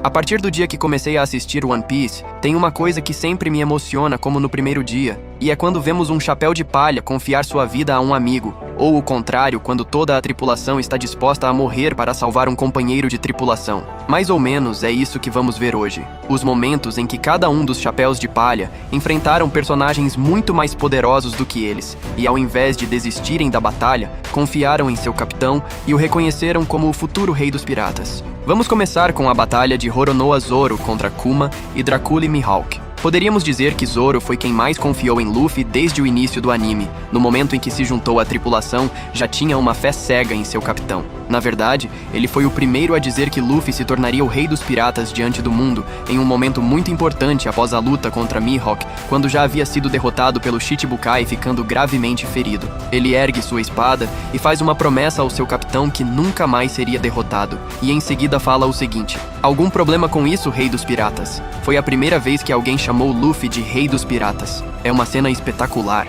A partir do dia que comecei a assistir One Piece, tem uma coisa que sempre me emociona como no primeiro dia, e é quando vemos um chapéu de palha confiar sua vida a um amigo, ou o contrário, quando toda a tripulação está disposta a morrer para salvar um companheiro de tripulação. Mais ou menos é isso que vamos ver hoje. Os momentos em que cada um dos chapéus de palha enfrentaram personagens muito mais poderosos do que eles, e ao invés de desistirem da batalha, confiaram em seu capitão e o reconheceram como o futuro rei dos piratas. Vamos começar com a batalha de Roronoa Zoro contra Kuma e Dracula Mihawk. Poderíamos dizer que Zoro foi quem mais confiou em Luffy desde o início do anime. No momento em que se juntou à tripulação, já tinha uma fé cega em seu capitão. Na verdade, ele foi o primeiro a dizer que Luffy se tornaria o rei dos piratas diante do mundo, em um momento muito importante após a luta contra Mihawk, quando já havia sido derrotado pelo Shichibukai ficando gravemente ferido. Ele ergue sua espada e faz uma promessa ao seu capitão que nunca mais seria derrotado, e em seguida fala o seguinte: "Algum problema com isso, rei dos piratas?" Foi a primeira vez que alguém chamou Luffy de rei dos piratas. É uma cena espetacular.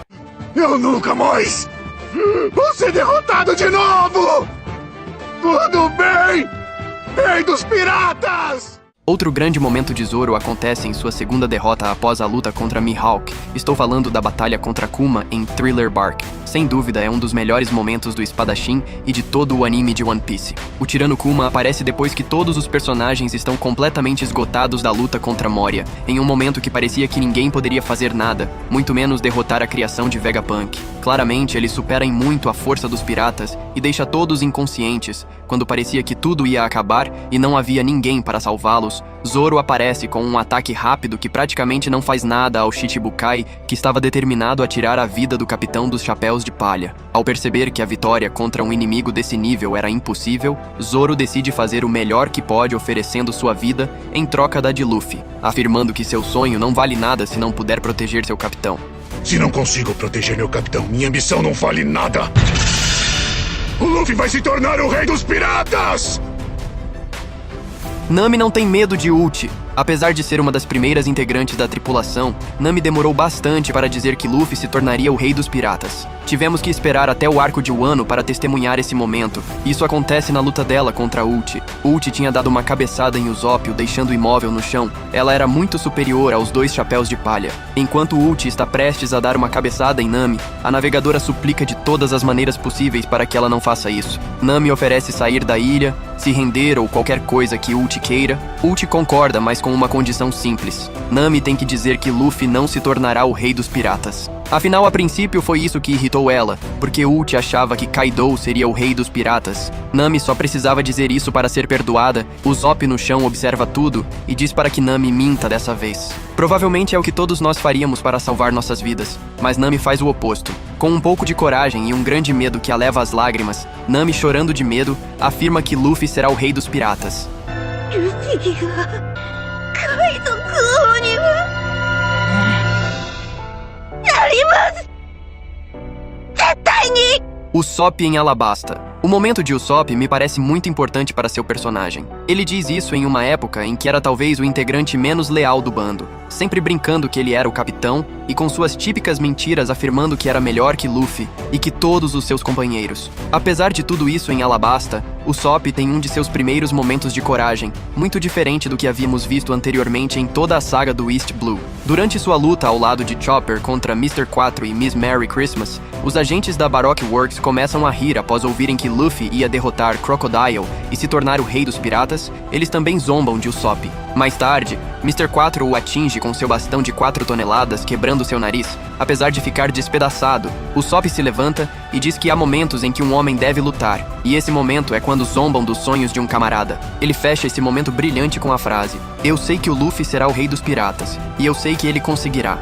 Eu nunca mais vou ser derrotado de novo! Tudo bem, rei dos piratas! Outro grande momento de Zoro acontece em sua segunda derrota após a luta contra Mihawk. Estou falando da batalha contra Kuma em Thriller Bark. Sem dúvida, é um dos melhores momentos do espadachim e de todo o anime de One Piece. O tirano Kuma aparece depois que todos os personagens estão completamente esgotados da luta contra Moria, em um momento que parecia que ninguém poderia fazer nada, muito menos derrotar a criação de Vegapunk. Claramente, ele supera em muito a força dos piratas e deixa todos inconscientes. Quando parecia que tudo ia acabar e não havia ninguém para salvá-los, Zoro aparece com um ataque rápido que praticamente não faz nada ao Shichibukai, que estava determinado a tirar a vida do capitão dos chapéus de palha. Ao perceber que a vitória contra um inimigo desse nível era impossível, Zoro decide fazer o melhor que pode oferecendo sua vida em troca da de Luffy, afirmando que seu sonho não vale nada se não puder proteger seu capitão. Se não consigo proteger meu capitão, minha missão não vale nada! O Luffy vai se tornar o rei dos piratas! Nami não tem medo de Uchi. Apesar de ser uma das primeiras integrantes da tripulação, Nami demorou bastante para dizer que Luffy se tornaria o rei dos piratas. Tivemos que esperar até o arco de Wano para testemunhar esse momento. Isso acontece na luta dela contra Uchi. Uchi tinha dado uma cabeçada em Usopp, o deixando imóvel no chão. Ela era muito superior aos dois chapéus de palha. Enquanto Uchi está prestes a dar uma cabeçada em Nami, a navegadora suplica de todas as maneiras possíveis para que ela não faça isso. Nami oferece sair da ilha, se render ou qualquer coisa que Uchi queira. Uchi concorda, mas com uma condição simples. Nami tem que dizer que Luffy não se tornará o rei dos piratas. Afinal, a princípio foi isso que irritou ela, porque Uchi achava que Kaido seria o rei dos piratas. Nami só precisava dizer isso para ser perdoada. Usopp no chão observa tudo e diz para que Nami minta dessa vez. Provavelmente é o que todos nós faríamos para salvar nossas vidas, mas Nami faz o oposto. Com um pouco de coragem e um grande medo que a leva às lágrimas, Nami, chorando de medo, afirma que Luffy será o rei dos piratas. Usopp em Alabasta. O momento de Usopp me parece muito importante para seu personagem. Ele diz isso em uma época em que era talvez o integrante menos leal do bando, sempre brincando que ele era o capitão e com suas típicas mentiras afirmando que era melhor que Luffy e que todos os seus companheiros. Apesar de tudo isso em Alabasta, Usopp tem um de seus primeiros momentos de coragem, muito diferente do que havíamos visto anteriormente em toda a saga do East Blue. Durante sua luta ao lado de Chopper contra Mr. 4 e Miss Merry Christmas, os agentes da Baroque Works começam a rir após ouvirem que Luffy ia derrotar Crocodile e se tornar o rei dos piratas. Eles também zombam de Usopp. Mais tarde, Mr. 4 o atinge com seu bastão de 4 toneladas, quebrando seu nariz. Apesar de ficar despedaçado, Usopp se levanta e diz que há momentos em que um homem deve lutar, e esse momento é quando zombam dos sonhos de um camarada. Ele fecha esse momento brilhante com a frase: "Eu sei que o Luffy será o rei dos piratas, e eu sei que ele conseguirá."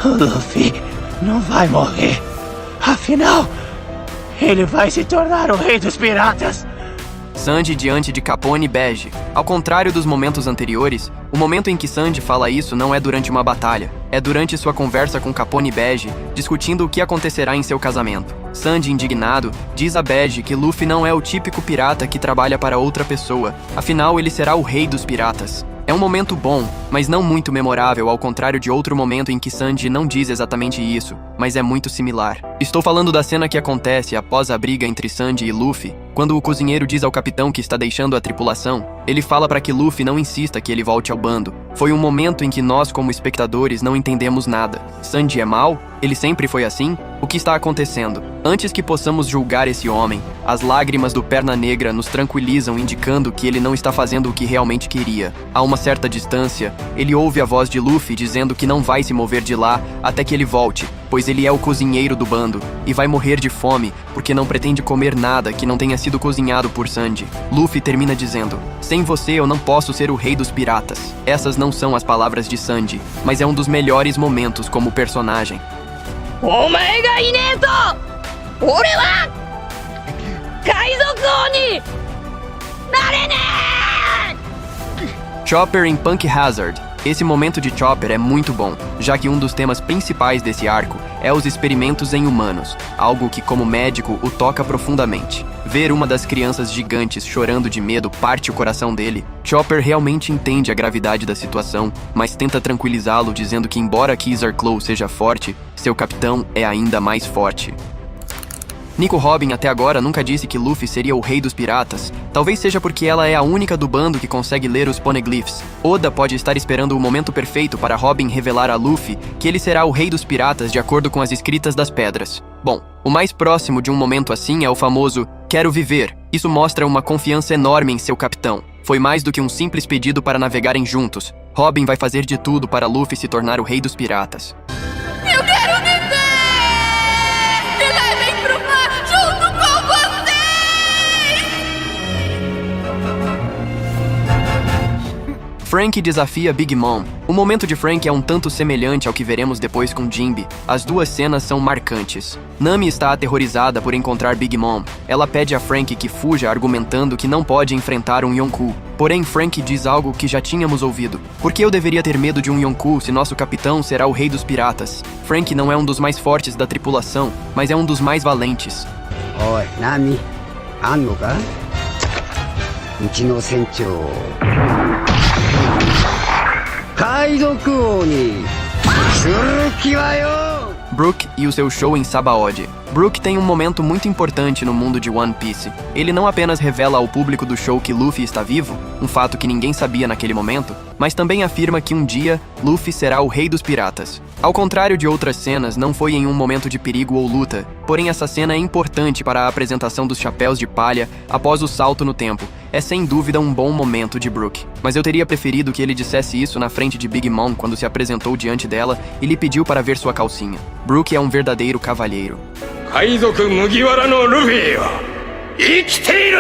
O Luffy não vai morrer. Afinal, ele vai se tornar o rei dos piratas. Sanji diante de Capone Bege. Ao contrário dos momentos anteriores, o momento em que Sanji fala isso não é durante uma batalha, é durante sua conversa com Capone Bege, discutindo o que acontecerá em seu casamento. Sanji, indignado, diz a Bege que Luffy não é o típico pirata que trabalha para outra pessoa, afinal ele será o rei dos piratas. É um momento bom, mas não muito memorável, ao contrário de outro momento em que Sanji não diz exatamente isso, mas é muito similar. Estou falando da cena que acontece após a briga entre Sanji e Luffy, Quando o cozinheiro diz ao capitão que está deixando a tripulação, ele fala para que Luffy não insista que ele volte ao bando. Foi um momento em que nós, como espectadores, não entendemos nada. Sanji é mau? Ele sempre foi assim? O que está acontecendo? Antes que possamos julgar esse homem, as lágrimas do Perna Negra nos tranquilizam, indicando que ele não está fazendo o que realmente queria. A uma certa distância, ele ouve a voz de Luffy dizendo que não vai se mover de lá até que ele volte, pois ele é o cozinheiro do bando e vai morrer de fome porque não pretende comer nada que não tenha sido cozinhado por Sanji. Luffy termina dizendo: "Sem você eu não posso ser o rei dos piratas." Essas não são as palavras de Sanji, mas é um dos melhores momentos como personagem. お前がいねえと俺は海賊王になれねえ! Chopper em Punk Hazard. Esse momento de Chopper é muito bom, já que um dos temas principais desse arco é os experimentos em humanos, algo que como médico o toca profundamente. Ver uma das crianças gigantes chorando de medo parte o coração dele. Chopper realmente entende a gravidade da situação, mas tenta tranquilizá-lo dizendo que embora Kizaar Claw seja forte, seu capitão é ainda mais forte. Nico Robin até agora nunca disse que Luffy seria o rei dos piratas. Talvez seja porque ela é a única do bando que consegue ler os poneglyphs. Oda pode estar esperando o momento perfeito para Robin revelar a Luffy que ele será o rei dos piratas de acordo com as escritas das pedras. Bom, o mais próximo de um momento assim é o famoso "quero viver". Isso mostra uma confiança enorme em seu capitão. Foi mais do que um simples pedido para navegarem juntos. Robin vai fazer de tudo para Luffy se tornar o rei dos piratas. Eu quero viver! Me levem pro mar junto com vocês! Frank desafia Big Mom. O momento de Frank é um tanto semelhante ao que veremos depois com Jinbe. As duas cenas são marcantes. Nami está aterrorizada por encontrar Big Mom. Ela pede a Frank que fuja, argumentando que não pode enfrentar um Yonkou. Porém, Frank diz algo que já tínhamos ouvido. Por que eu deveria ter medo de um Yonkou se nosso capitão será o rei dos piratas? Frank não é um dos mais fortes da tripulação, mas é um dos mais valentes. Oi, Nami. Anno ka? Uchi no senchou. Kaizoku ni tsuruki wa yo! Brook e o seu show em Sabaody. Brook tem um momento muito importante no mundo de One Piece. Ele não apenas revela ao público do show que Luffy está vivo, um fato que ninguém sabia naquele momento, mas também afirma que um dia Luffy será o rei dos piratas. Ao contrário de outras cenas, não foi em um momento de perigo ou luta, porém essa cena é importante para a apresentação dos chapéus de palha após o salto no tempo. É sem dúvida um bom momento de Brook, mas eu teria preferido que ele dissesse isso na frente de Big Mom quando se apresentou diante dela e lhe pediu para ver sua calcinha. Brook é um verdadeiro cavalheiro. 海賊麦わらのルフィは生きている。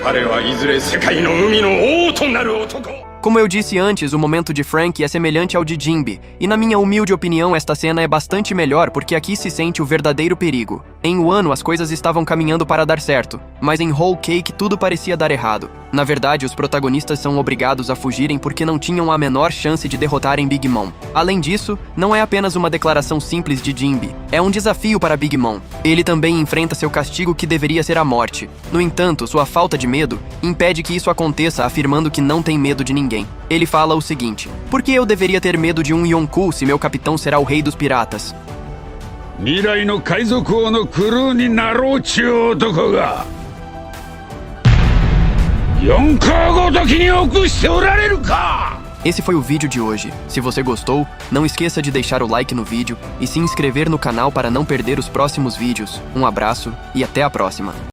彼はいずれ世界の海の王となる男。 Como eu disse antes, o momento de Frank é semelhante ao de Jinbe, e na minha humilde opinião esta cena é bastante melhor porque aqui se sente o verdadeiro perigo. Em Wano as coisas estavam caminhando para dar certo, mas em Whole Cake tudo parecia dar errado. Na verdade, os protagonistas são obrigados a fugirem porque não tinham a menor chance de derrotarem Big Mom. Além disso, não é apenas uma declaração simples de Jinbe, é um desafio para Big Mom. Ele também enfrenta seu castigo que deveria ser a morte. No entanto, sua falta de medo impede que isso aconteça, afirmando que não tem medo de ninguém. Ele fala o seguinte: por que eu deveria ter medo de um Yonkou se meu capitão será o rei dos piratas? 未来の海賊王のクルーになろうちゅう男が四皇ごときに臆しておられるか! Esse foi o vídeo de hoje. Se você gostou, não esqueça de deixar o like no vídeo e se inscrever no canal para não perder os próximos vídeos. Um abraço e até a próxima!